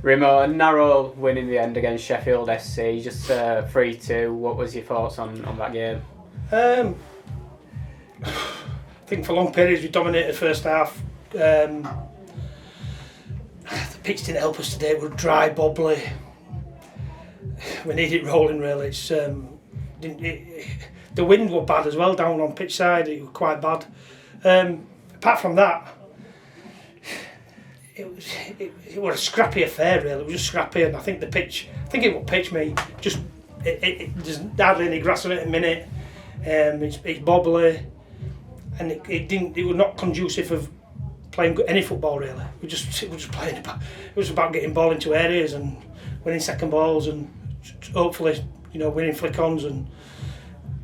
Rimo, a narrow win in the end against Sheffield FC, just 3-2. What was your thoughts on that game? I think for long periods we dominated first half. The pitch didn't help us today. It was dry, bobbly. We needed rolling really. The wind was bad as well down on pitch side. It was quite bad. Apart from that, it was a scrappy affair really. It was just scrappy, and I think it was pitch me. There's hardly any grass on it at the minute. It's bobbly, and it was not conducive of playing any football really. We were just playing about. It was about getting ball into areas and winning second balls and hopefully winning flick-ons and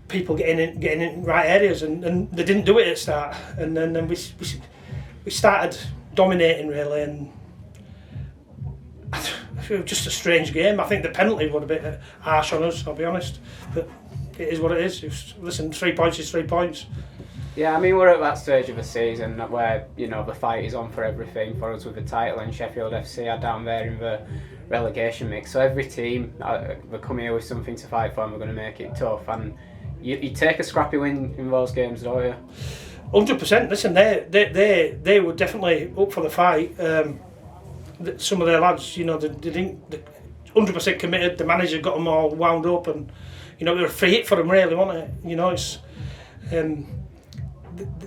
people getting in right areas, and they didn't do it at the start, and then we started dominating really, and it was just a strange game. I think the penalty was a bit harsh on us, I'll be honest, but it is what it is. Listen, 3 points is 3 points. Yeah, I mean, we're at that stage of the season where the fight is on for everything for us with the title, and Sheffield FC are down there in the relegation mix. So every team, they come here with something to fight for, and we're going to make it tough. And you take a scrappy win in those games, don't you? 100%. Listen, they were definitely up for the fight. Some of their lads, they didn't. 100% committed. The manager got them all wound up, and it was a free hit for them, really, wasn't it?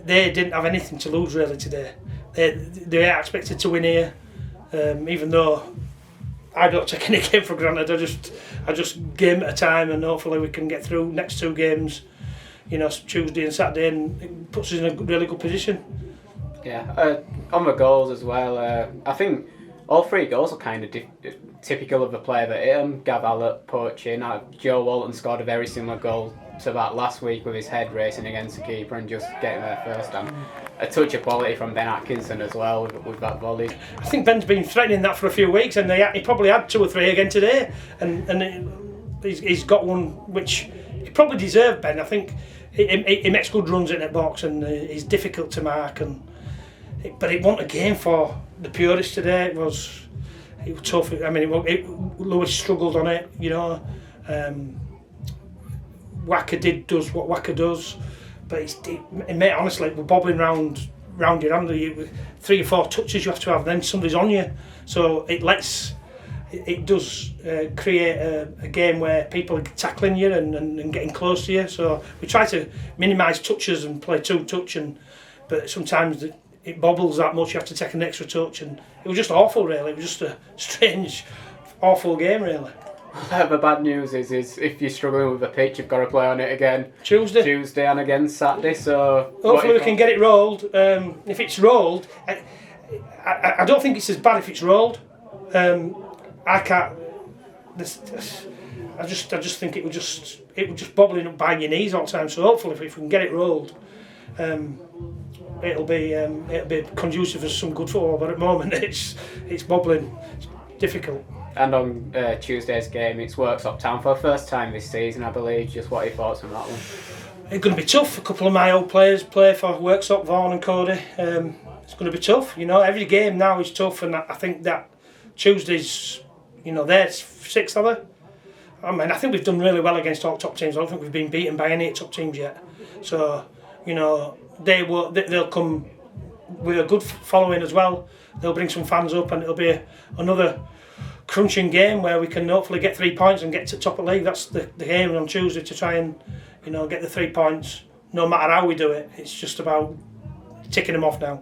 They didn't have anything to lose really today. They are expected to win here, even though I don't take any game for granted. I just game at a time, and hopefully we can get through next 2 games, Tuesday and Saturday, and it puts us in a really good position. Yeah, on the goals as well, I think all 3 goals are kind of typical of the player that hit them. Gav Allett poaching. Joe Walton scored a very similar goal to that last week with his head racing against the keeper and just getting there first. And a touch of quality from Ben Atkinson as well with that volley. I think Ben's been threatening that for a few weeks, and he probably had 2 or 3 again today, and he's got one which he probably deserved. Ben, I think he makes good runs in that box, and he's difficult to mark, but it wasn't a game for the purists today. It was tough. I mean, Lewis struggled on it, Wacker does what Wacker does, but mate, honestly, we're bobbling round your hand. 3 or 4 touches you have to have, then somebody's on you. So it does create a game where people are tackling you and getting close to you. So we try to minimise touches and play 2-touch, but sometimes it bobbles that much. You have to take an extra touch, and it was just awful. Really, it was just a strange, awful game. Really. The bad news is if you're struggling with the pitch, you've got to play on it again Tuesday and again Saturday. So hopefully we can get it rolled. If it's rolled, I don't think it's as bad if it's rolled. I can't. I just think it was just bobbling up by your knees all the time. So hopefully if we can get it rolled, it'll be conducive for some good football. But at the moment it's bobbling. It's difficult. And on Tuesday's game, it's Worksop Town for the first time this season, I believe. Just what are your thoughts on that one? It's going to be tough. A couple of my old players play for Worksop, Vaughan and Cody. It's going to be tough. Every game now is tough, and I think that Tuesday's, they're 6th, are they? I mean, I think we've done really well against all top teams. I don't think we've been beaten by any top teams yet. So, they'll come with a good following as well. They'll bring some fans up, and it'll be another crunching game where we can hopefully get 3 points and get to top of the league. That's the aim on Tuesday, to try and get the 3 points no matter how we do it. It's just about ticking them off now.